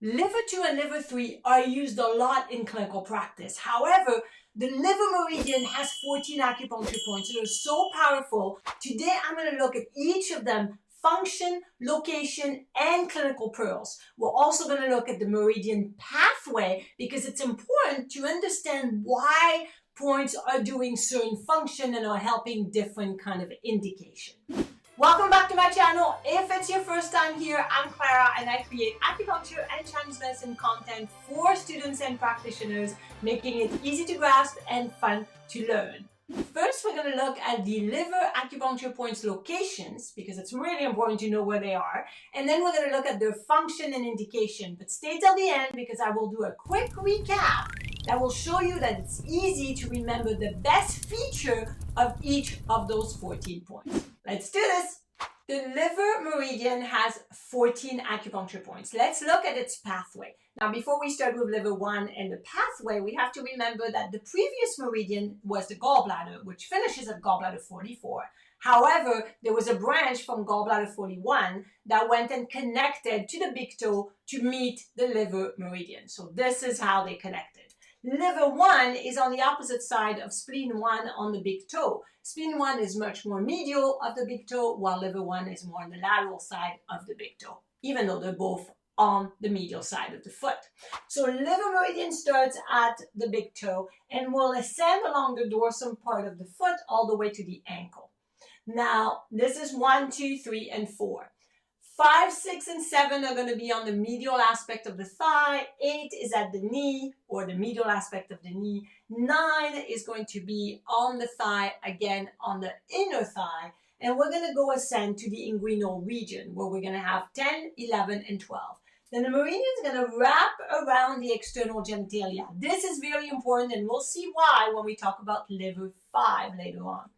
Liver 2 and liver 3 are used a lot in clinical practice. However, the liver meridian has 14 acupuncture points. They're so powerful. Today, I'm going to look at each of them, function, location, and clinical pearls. We're also going to look at the meridian pathway because it's important to understand why points are doing certain function and are helping different kind of indication. Welcome back to my channel. If it's your first time here, I'm Clara and I create acupuncture and Chinese medicine content for students and practitioners, making it easy to grasp and fun to learn. First, we're going to look at the liver acupuncture points locations because it's really important to know where they are. And then we're going to look at their function and indication. But stay till the end because I will do a quick recap that will show you that it's easy to remember the best feature of each of those 14 points. Let's do this. The liver meridian has 14 acupuncture points. Let's look at its pathway. Now, before we start with liver 1 and the pathway, we have to remember that the previous meridian was the gallbladder, which finishes at gallbladder 44. However, there was a branch from gallbladder 41 that went and connected to the big toe to meet the liver meridian. So this is how they connected. Liver 1 is on the opposite side of spleen 1 on the big toe. Spleen 1 is much more medial of the big toe, while liver 1 is more on the lateral side of the big toe, even though they're both on the medial side of the foot. So liver meridian starts at the big toe and will ascend along the dorsum part of the foot all the way to the ankle. Now, this is 1, 2, 3, and 4. 5, 6, and 7 are going to be on the medial aspect of the thigh. 8 is at the knee or the medial aspect of the knee. 9 is going to be on the thigh, again on the inner thigh. And we're going to go ascend to the inguinal region where we're going to have 10, 11, and 12. Then the meridian is going to wrap around the external genitalia. This is very important and we'll see why when we talk about liver 5 later on.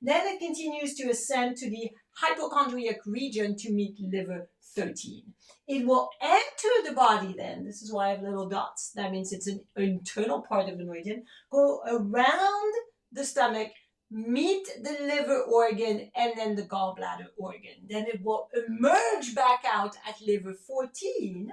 Then it continues to ascend to the hypochondriac region to meet liver 13. It will enter the body then. This is why I have little dots. That means it's an internal part of the meridian. Go around the stomach, meet the liver organ and then the gallbladder organ. Then it will emerge back out at liver 14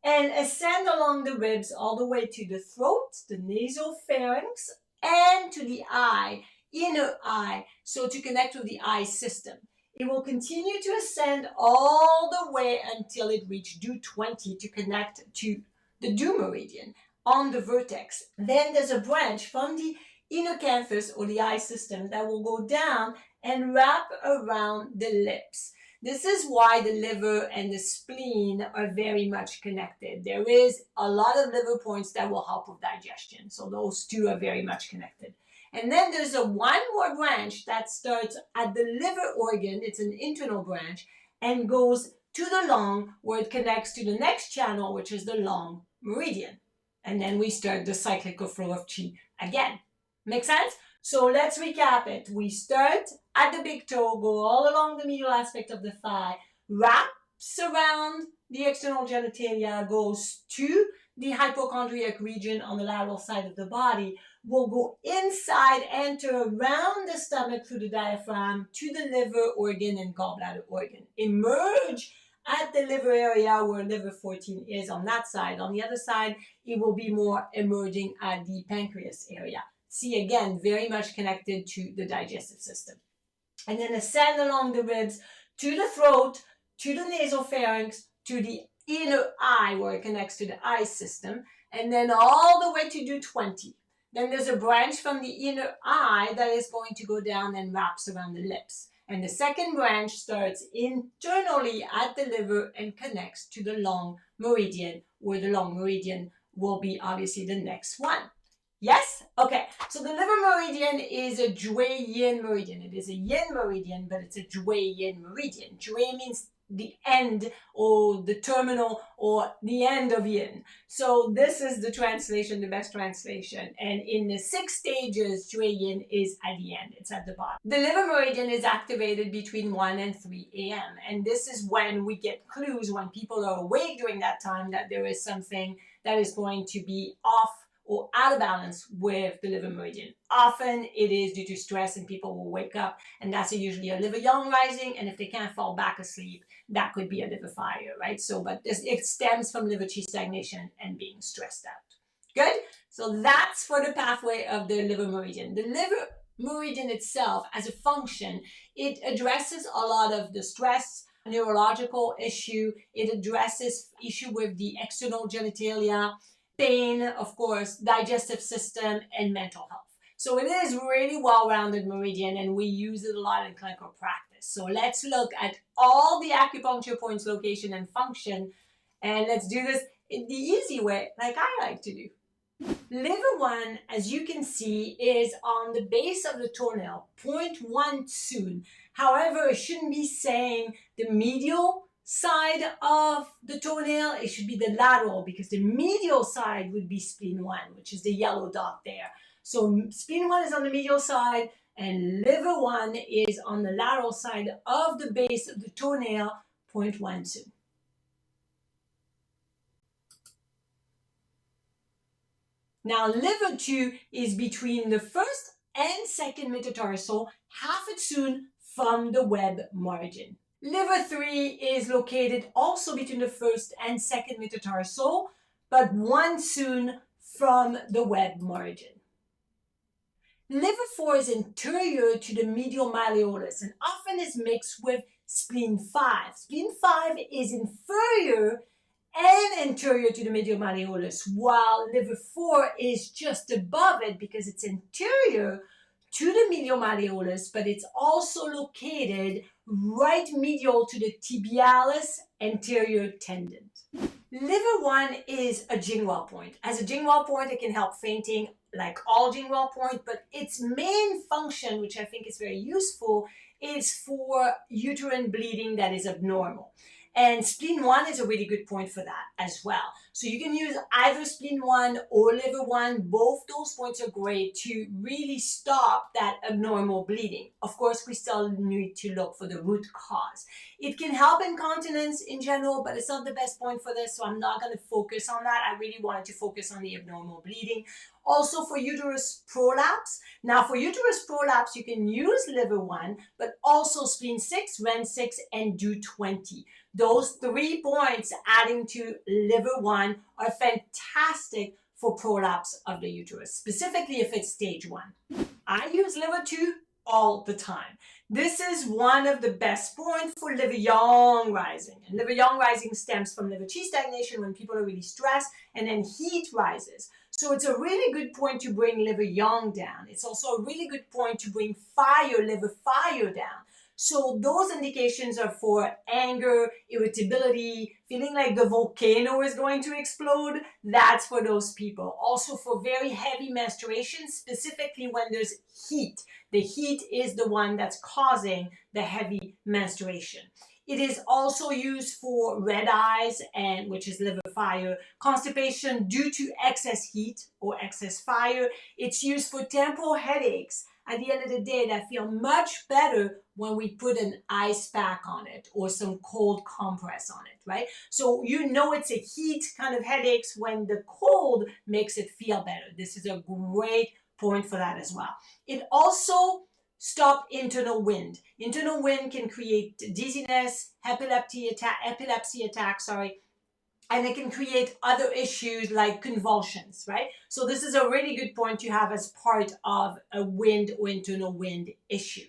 and ascend along the ribs all the way to the throat, the nasopharynx, and to the eye, inner eye, so to connect with the eye system. It will continue to ascend all the way until it reaches DU20 to connect to the DU meridian on the vertex. Then there's a branch from the inner canthus or the eye system that will go down and wrap around the lips. This is why the liver and the spleen are very much connected. There is a lot of liver points that will help with digestion. So those two are very much connected. And then there's one more branch that starts at the liver organ. It's an internal branch and goes to the lung where it connects to the next channel, which is the lung meridian. And then we start the cyclical flow of qi again. Make sense? So let's recap it. We start at the big toe, go all along the medial aspect of the thigh, wraps around the external genitalia, goes to the hypochondriac region on the lateral side of the body, will go inside, enter around the stomach through the diaphragm to the liver organ and gallbladder organ. Emerge at the liver area where liver 14 is on that side. On the other side, it will be more emerging at the pancreas area. See, again, very much connected to the digestive system. And then ascend along the ribs to the throat, to the nasopharynx, to the inner eye where it connects to the eye system, and then all the way to DU20. Then there's a branch from the inner eye that is going to go down and wraps around the lips. And the second branch starts internally at the liver and connects to the lung meridian, where the lung meridian will be obviously the next one. Yes? Okay. So the liver meridian is a Jue Yin meridian. It is a yin meridian, but it's a Jue Yin meridian. Jue means the end or the terminal or the end of yin. So this is the translation, the best translation. And in the 6 stages, Jue Yin is at the end. It's at the bottom. The liver meridian is activated between 1 and 3 a.m. And this is when we get clues when people are awake during that time that there is something that is going to be off or out of balance with the liver meridian. Often it is due to stress and people will wake up and that's usually a liver yang rising, and if they can't fall back asleep, that could be a liver fire, right? So, but it stems from liver qi stagnation and being stressed out. Good? So that's for the pathway of the liver meridian. The liver meridian itself as a function, it addresses a lot of the stress, neurological issue. It addresses issue with the external genitalia, pain, of course, digestive system, and mental health. So it is really well-rounded meridian, and we use it a lot in clinical practice. So let's look at all the acupuncture points, location, and function, and let's do this in the easy way, like I like to do. Liver 1, as you can see, is on the base of the toenail, point 1 soon. However, it shouldn't be saying the medial side of the toenail, it should be the lateral, because the medial side would be spleen 1, which is the yellow dot there. So spleen 1 is on the medial side and liver 1 is on the lateral side of the base of the toenail, point 1 soon. Now, liver 2 is between the first and second metatarsal, half a tsuen from the web margin. Liver 3 is located also between the first and second metatarsal, but 1 tsuen from the web margin. Liver 4 is anterior to the medial malleolus and often is mixed with spleen 5. Spleen 5 is inferior and anterior to the medial malleolus, while liver 4 is just above it because it's anterior to the medial malleolus, but it's also located right medial to the tibialis anterior tendon. Liver 1 is a Jingwell point. As a Jingwell point, it can help fainting like all Jingwell point, but its main function, which I think is very useful, is for uterine bleeding that is abnormal. And spleen 1 is a really good point for that as well. So you can use either spleen 1 or liver 1. Both those points are great to really stop that abnormal bleeding. Of course, we still need to look for the root cause. It can help incontinence in general, but it's not the best point for this, so I'm not going to focus on that. I really wanted to focus on the abnormal bleeding. Also for uterus prolapse. Now for uterus prolapse, you can use liver 1, but also spleen 6, ren 6, and do 20. Those 3 points adding to liver 1 are fantastic for prolapse of the uterus, specifically if it's stage 1. I use liver 2 all the time. This is one of the best points for liver yang rising. And liver yang rising stems from liver qi stagnation when people are really stressed, and then heat rises. So it's a really good point to bring liver yang down. It's also a really good point to bring liver fire down. So those indications are for anger, irritability, feeling like the volcano is going to explode. That's for those people. Also for very heavy menstruation, specifically when there's heat. The heat is the one that's causing the heavy menstruation. It is also used for red eyes, and which is liver fire, constipation due to excess heat or excess fire. It's used for temporal headaches at the end of the day that feel much better when we put an ice pack on it or some cold compress on it, right? So you know it's a heat kind of headaches when the cold makes it feel better. This is a great point for that as well. It also stops internal wind. Internal wind can create dizziness, epilepsy attack, and it can create other issues like convulsions, right? So this is a really good point to have as part of a wind or internal wind issue.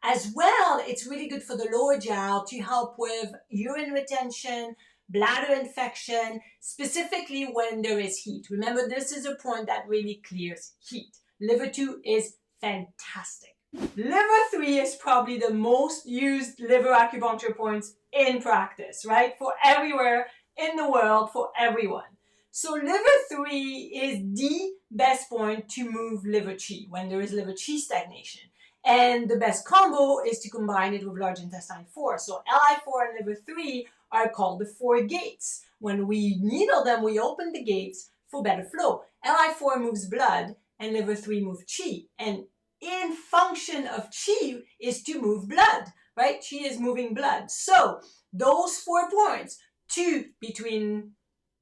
As well, it's really good for the lower jiao to help with urine retention, bladder infection, specifically when there is heat. Remember, this is a point that really clears heat. Liver 2 is fantastic. Liver 3 is probably the most used liver acupuncture points in practice, right? For everywhere in the world, for everyone. So liver 3 is the best point to move liver qi when there is liver qi stagnation. And the best combo is to combine it with large intestine 4. So Li4 and liver 3 are called the 4 gates. When we needle them, we open the gates for better flow. Li4 moves blood and liver 3 moves qi. And in function of qi is to move blood, right? Qi is moving blood. So those 4 points, 2 between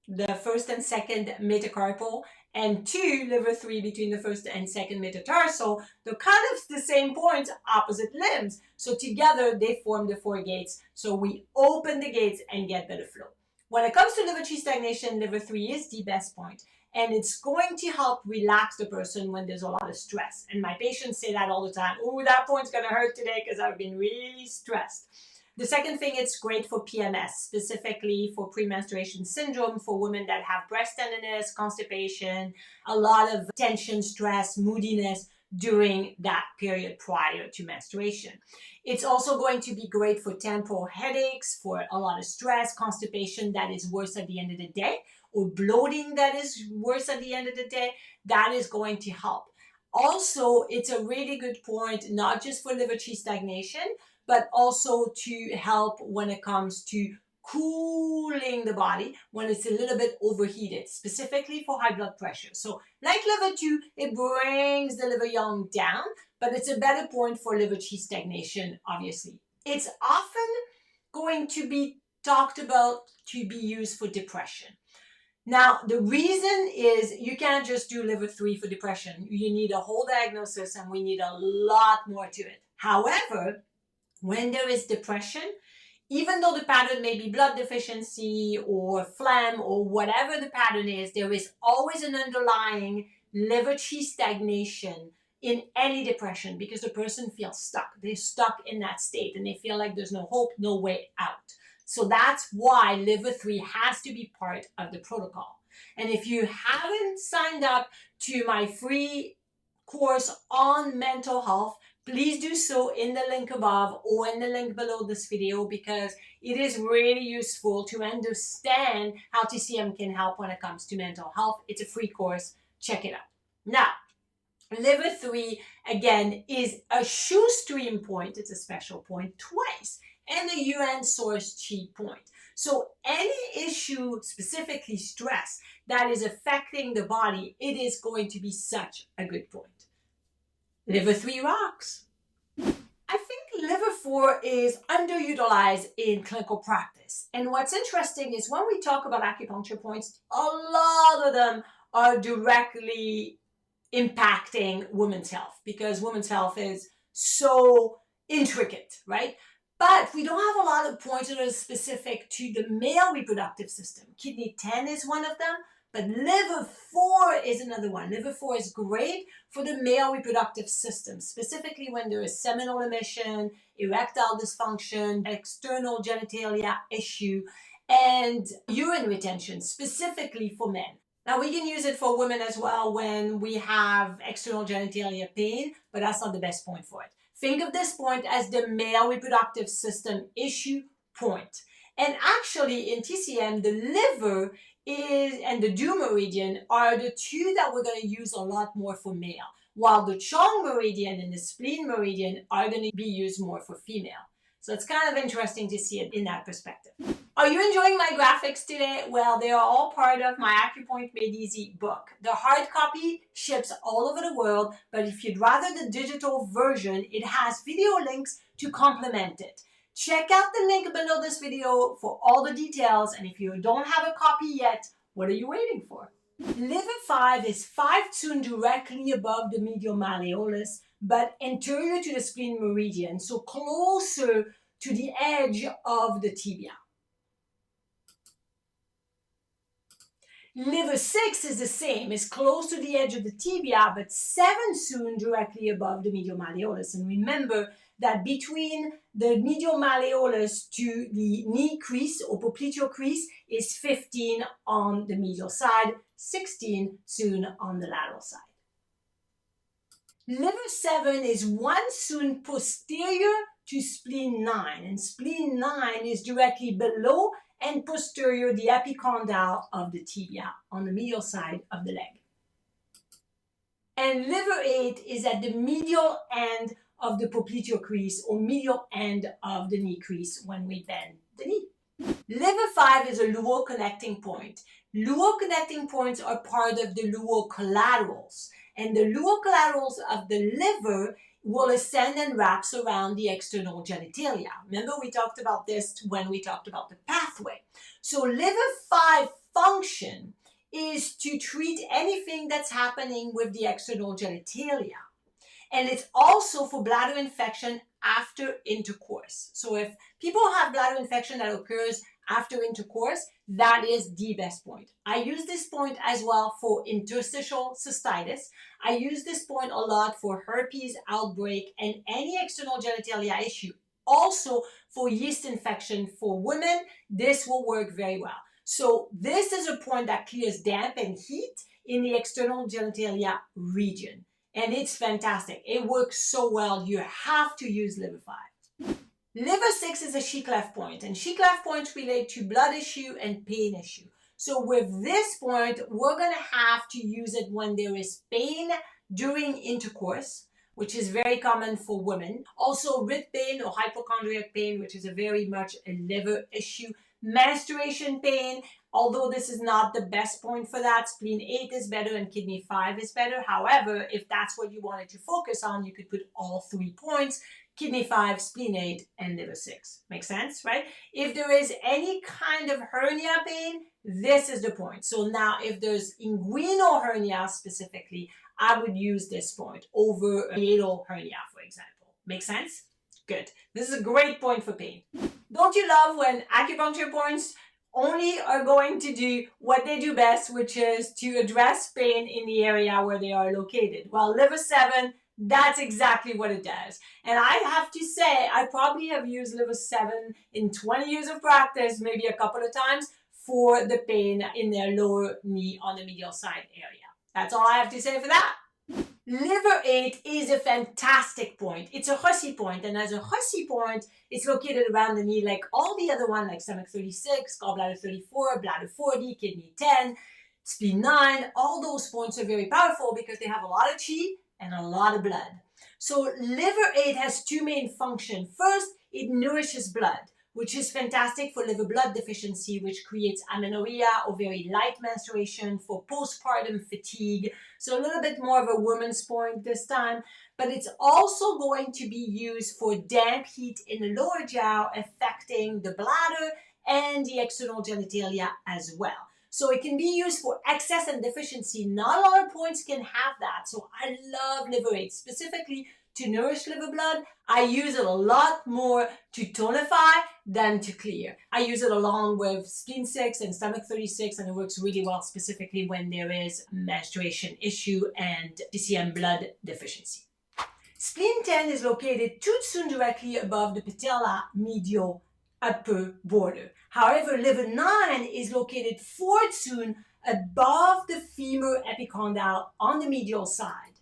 the first and second metacarpal, and 2, liver 3, between the first and second metatarsal. They're kind of the same points, opposite limbs. So together they form the 4 gates. So we open the gates and get better flow. When it comes to liver chi stagnation, liver 3 is the best point. And it's going to help relax the person when there's a lot of stress. And my patients say that all the time. Oh, that point's going to hurt today because I've been really stressed. The second thing, it's great for PMS, specifically for premenstruation syndrome, for women that have breast tenderness, constipation, a lot of tension, stress, moodiness during that period prior to menstruation. It's also going to be great for temporal headaches, for a lot of stress, constipation that is worse at the end of the day, or bloating that is worse at the end of the day. That is going to help. Also, it's a really good point, not just for liver chi stagnation, but also to help when it comes to cooling the body when it's a little bit overheated, specifically for high blood pressure. So like liver 2, it brings the liver yang down, but it's a better point for liver chi stagnation, obviously. It's often going to be talked about to be used for depression. Now, the reason is you can't just do liver 3 for depression. You need a whole diagnosis, and we need a lot more to it. However, when there is depression, even though the pattern may be blood deficiency or phlegm or whatever the pattern is, there is always an underlying liver chi stagnation in any depression because the person feels stuck. They're stuck in that state and they feel like there's no hope, no way out. So that's why liver 3 has to be part of the protocol. And if you haven't signed up to my free course on mental health, please do so in the link above or in the link below this video, because it is really useful to understand how TCM can help when it comes to mental health. It's a free course. Check it out. Now, liver 3, again, is a shoestring point. It's a special point twice. And a UN source chi point. So any issue, specifically stress, that is affecting the body, it is going to be such a good point. Liver 3 rocks. I think liver 4 is underutilized in clinical practice. And what's interesting is when we talk about acupuncture points, a lot of them are directly impacting women's health because women's health is so intricate, right? But we don't have a lot of points that are specific to the male reproductive system. Kidney 10 is one of them. But liver 4 is another one. Liver 4 is great for the male reproductive system, specifically when there is seminal emission, erectile dysfunction, external genitalia issue, and urine retention, specifically for men. Now, we can use it for women as well when we have external genitalia pain, but that's not the best point for it. Think of this point as the male reproductive system issue point. And actually, in TCM, the liver and the Jue Meridian are the 2 that we're going to use a lot more for male, while the Chong Meridian and the Spleen Meridian are going to be used more for female. So it's kind of interesting to see it in that perspective. Are you enjoying my graphics today? Well, they are all part of my AcuPoint Made Easy book. The hard copy ships all over the world, but if you'd rather the digital version, it has video links to complement it. Check out the link below this video for all the details, and if you don't have a copy yet, what are you waiting for? Liver 5 is 5 tsuen directly above the medial malleolus, but anterior to the spleen meridian, so closer to the edge of the tibia. Liver 6 is the same, it's close to the edge of the tibia, but 7 tsuen directly above the medial malleolus. And remember that between the medial malleolus to the knee crease or popliteal crease is 15 on the medial side, 16 tsuen on the lateral side. Liver 7 is 1 tsuen posterior to spleen 9, and spleen 9 is directly below and posterior the epicondyle of the tibia on the medial side of the leg. And liver 8 is at the medial end of the popliteal crease or medial end of the knee crease when we bend the knee. Liver 5 is a luo connecting point. Luo connecting points are part of the luo collaterals, and the luo collaterals of the liver will ascend and wraps around the external genitalia. Remember, we talked about this when we talked about the pathway. So liver 5 function is to treat anything that's happening with the external genitalia. And it's also for bladder infection after intercourse. So if people have bladder infection that occurs after intercourse, that is the best point. I use this point as well for interstitial cystitis. I use this point a lot for herpes outbreak and any external genitalia issue. Also for yeast infection for women, this will work very well. So this is a point that clears damp and heat in the external genitalia region. And it's fantastic. It works so well. You have to use liver 5. Liver 6 is a she cleft point, and she cleft points relate to blood issue and pain issue. So with this point, we're going to have to use it when there is pain during intercourse, which is very common for women. Also writ pain or hypochondriac pain, which is a very much a liver issue. Menstruation pain, although this is not the best point for that, spleen 8 is better and kidney 5 is better. However, if that's what you wanted to focus on, you could put all 3 points, kidney 5, spleen 8, and liver 6. Makes sense, right? If there is any kind of hernia pain, this is the point. So now if there's inguinal hernia specifically, I would use this point over a hiatal hernia, for example. Make sense? Good. This is a great point for pain. Don't you love when acupuncture points only are going to do what they do best, which is to address pain in the area where they are located? Well, liver 7, that's exactly what it does. And I have to say, I probably have used liver 7 in 20 years of practice, maybe a couple of times, for the pain in their lower knee on the medial side area. That's all I have to say for that. Liver 8 is a fantastic point. It's a hussy point, and as a hussy point, it's located around the knee like all the other ones, like stomach 36, gallbladder 34, bladder 40, kidney 10, spleen 9. All those points are very powerful because they have a lot of chi and a lot of blood. So liver 8 has 2 main functions. First, it nourishes blood, which is fantastic for liver blood deficiency, which creates amenorrhea or very light menstruation, for postpartum fatigue. So a little bit more of a woman's point this time, but it's also going to be used for damp heat in the lower jaw, affecting the bladder and the external genitalia as well. So it can be used for excess and deficiency. Not a lot of points can have that. So I love liver 8, specifically to nourish liver blood. I use it a lot more to tonify than to clear. I use it along with spleen 6 and stomach 36, and it works really well specifically when there is menstruation issue and TCM blood deficiency. Spleen 10 is located too soon directly above the patella medial upper border. However, liver 9 is located forward soon above the femur epicondyle on the medial side,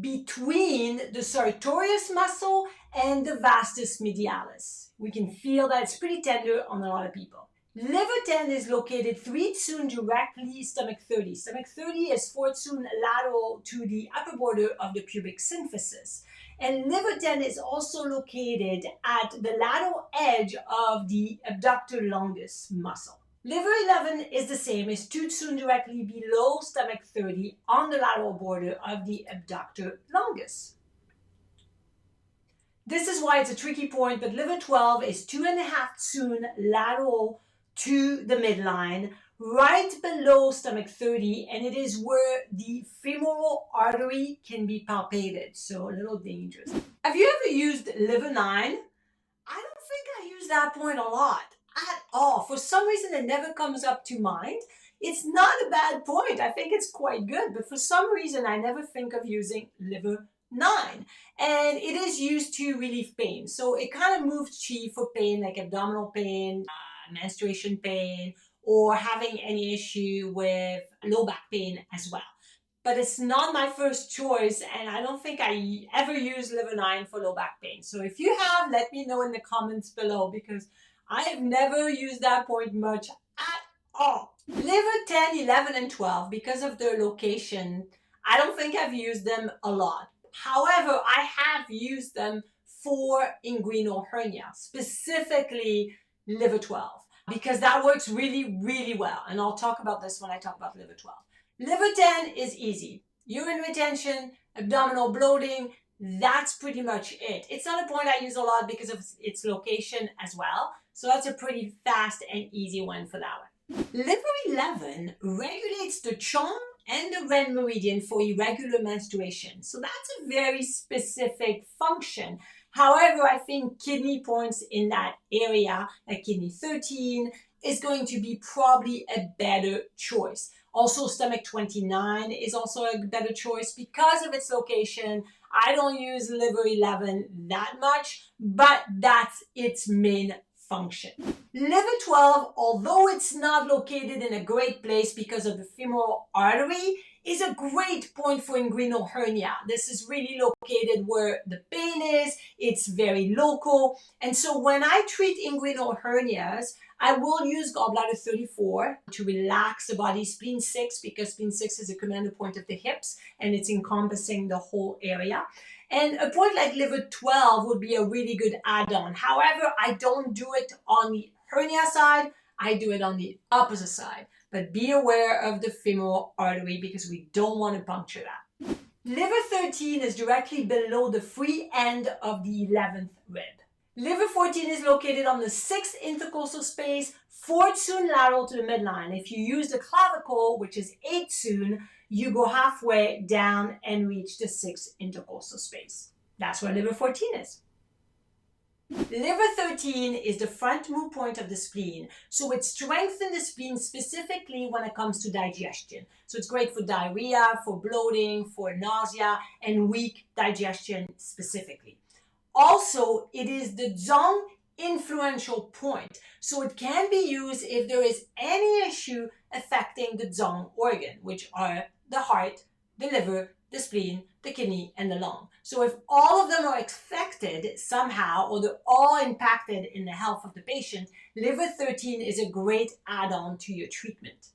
between the sartorius muscle and the vastus medialis. We can feel that it's pretty tender on a lot of people. Liver 10 is located 3 tsum directly stomach 30. Stomach 30 is 4 tsum lateral to the upper border of the pubic symphysis. And liver 10 is also located at the lateral edge of the abductor longus muscle. Liver 11 is the same, is 2 tsum directly below stomach 30 on the lateral border of the abductor longus. This is why it's a tricky point, but liver 12 is 2.5 tsum lateral to the midline, right below stomach 30, and it is where the femoral artery can be palpated, so a little dangerous. Have you ever used liver 9? I don't think I use that point a lot at all. For some reason, it never comes up to mind. It's not a bad point. I think it's quite good, but for some reason, I never think of using liver 9. And it is used to relieve pain. So it kind of moves chi for pain, like abdominal pain, menstruation pain, or having any issue with low back pain as well. But it's not my first choice, and I don't think I ever use liver 9 for low back pain. So if you have, let me know in the comments below, because I have never used that point much at all. Liver 10, 11, and 12, because of their location, I don't think I've used them a lot. However, I have used them for inguinal hernia, specifically liver 12, because that works really, really well. And I'll talk about this when I talk about liver 12. Liver 10 is easy. Urine retention, abdominal bloating, that's pretty much it. It's not a point I use a lot because of its location as well. So that's a pretty fast and easy one for that one. Liver 11 regulates the Chong and the Ren meridian for irregular menstruation. So that's a very specific function. However, I think kidney points in that area, like kidney 13, is going to be probably a better choice. Also, stomach 29 is also a better choice because of its location. I don't use liver 11 that much, but that's its main function. Liver 12, although it's not located in a great place because of the femoral artery, is a great point for inguinal hernia. This is really located where the pain is. It's very local. And so when I treat inguinal hernias, I will use gallbladder 34 to relax the body, spleen 6, because spleen 6 is a commander point of the hips and it's encompassing the whole area. And a point like liver 12 would be a really good add-on. However, I don't do it on the hernia side. I do it on the opposite side. But be aware of the femoral artery because we don't want to puncture that. Liver 13 is directly below the free end of the 11th rib. Liver 14 is located on the 6th intercostal space, 4th soon lateral to the midline. If you use the clavicle, which is 8th soon, you go halfway down and reach the 6th intercostal space. That's where liver 14 is. Liver 13 is the front move point of the spleen. So it strengthens the spleen specifically when it comes to digestion. So it's great for diarrhea, for bloating, for nausea, and weak digestion specifically. Also, it is the zong influential point. So it can be used if there is any issue affecting the zong organ, which are the heart, the liver, the spleen, the kidney, and the lung. So if all of them are affected somehow, or they're all impacted in the health of the patient, liver 13 is a great add-on to your treatment.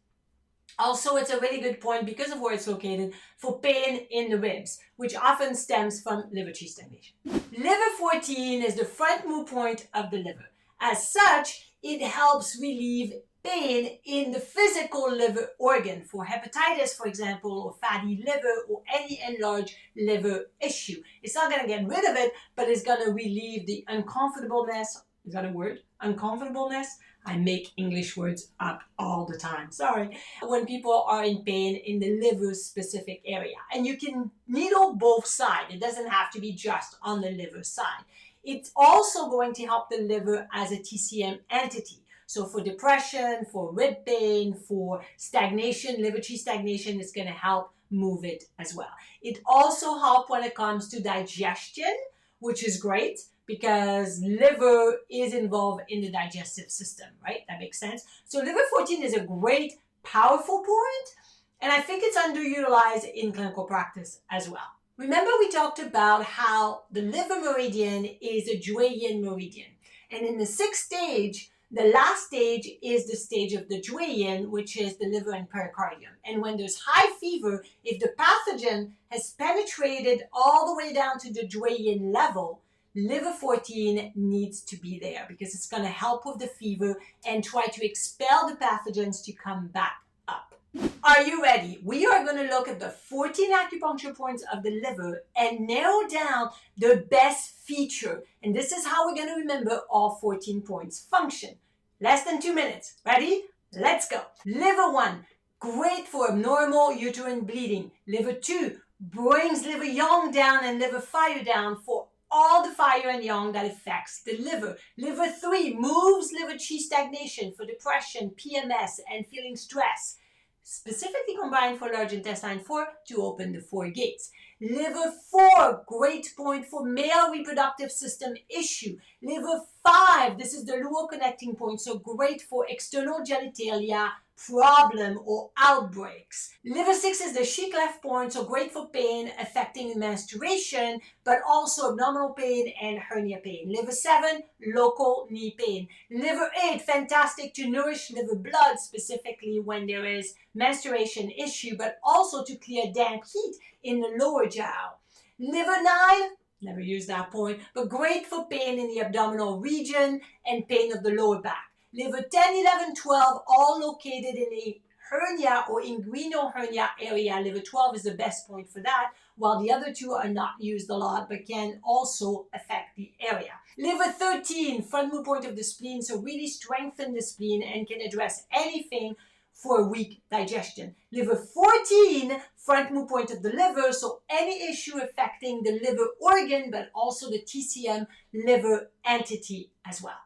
Also, it's a really good point because of where it's located for pain in the ribs, which often stems from liver qi stagnation. Liver 14 is the front move point of the liver. As such, it helps relieve pain in the physical liver organ for hepatitis, for example, or fatty liver, or any enlarged liver issue. It's not going to get rid of it, but it's going to relieve the uncomfortableness. Is that a word? Uncomfortableness? I make English words up all the time. Sorry. When people are in pain in the liver specific area. And you can needle both sides. It doesn't have to be just on the liver side. It's also going to help the liver as a TCM entity. So for depression, for rib pain, for stagnation, liver qi stagnation, it's going to help move it as well. It also helps when it comes to digestion, which is great, because liver is involved in the digestive system, right? That makes sense. So liver 14 is a great, powerful point, and I think it's underutilized in clinical practice as well. Remember we talked about how the liver meridian is a Jue Yin meridian. And in the 6th stage, the last stage is the stage of the Jue Yin, which is the liver and pericardium. And when there's high fever, if the pathogen has penetrated all the way down to the Jue Yin level, liver 14 needs to be there because it's going to help with the fever and try to expel the pathogens to come back up. Are you ready? We are going to look at the 14 acupuncture points of the liver and narrow down the best feature. And this is how we're going to remember all 14 points function. Less than 2 minutes. Ready? Let's go. Liver 1, great for abnormal uterine bleeding. Liver 2, brings liver yang down and liver fire down for all the fire and yang that affects the liver. Liver 3 moves liver qi stagnation for depression, PMS, and feeling stress. Specifically combined for large intestine 4 to open the 4 gates. Liver 4, great point for male reproductive system issue. Liver 5, this is the luo connecting point, so great for external genitalia problem or outbreaks. Liver 6 is the qi cleft point, so great for pain affecting menstruation, but also abdominal pain and hernia pain. Liver 7, local knee pain. Liver 8, fantastic to nourish liver blood, specifically when there is menstruation issue, but also to clear damp heat in the lower jiao. Liver 9, never used that point, but great for pain in the abdominal region and pain of the lower back. Liver 10, 11, 12, all located in the hernia or inguinal hernia area. Liver 12 is the best point for that, while the other two are not used a lot but can also affect the area. Liver 13, front move point of the spleen, so really strengthen the spleen and can address anything for weak digestion. Liver 14, front move point of the liver, so any issue affecting the liver organ, but also the TCM liver entity as well.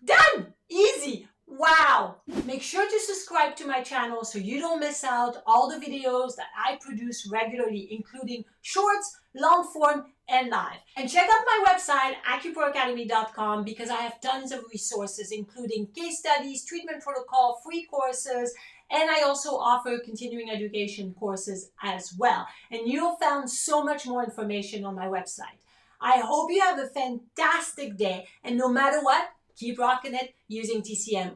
Done! Easy! Wow! Make sure to subscribe to my channel so you don't miss out all the videos that I produce regularly, including shorts, long form, and live. And check out my website, AcuProAcademy.com, because I have tons of resources, including case studies, treatment protocol, free courses, and I also offer continuing education courses as well. And you'll find so much more information on my website. I hope you have a fantastic day, and no matter what, keep rocking it using TCM.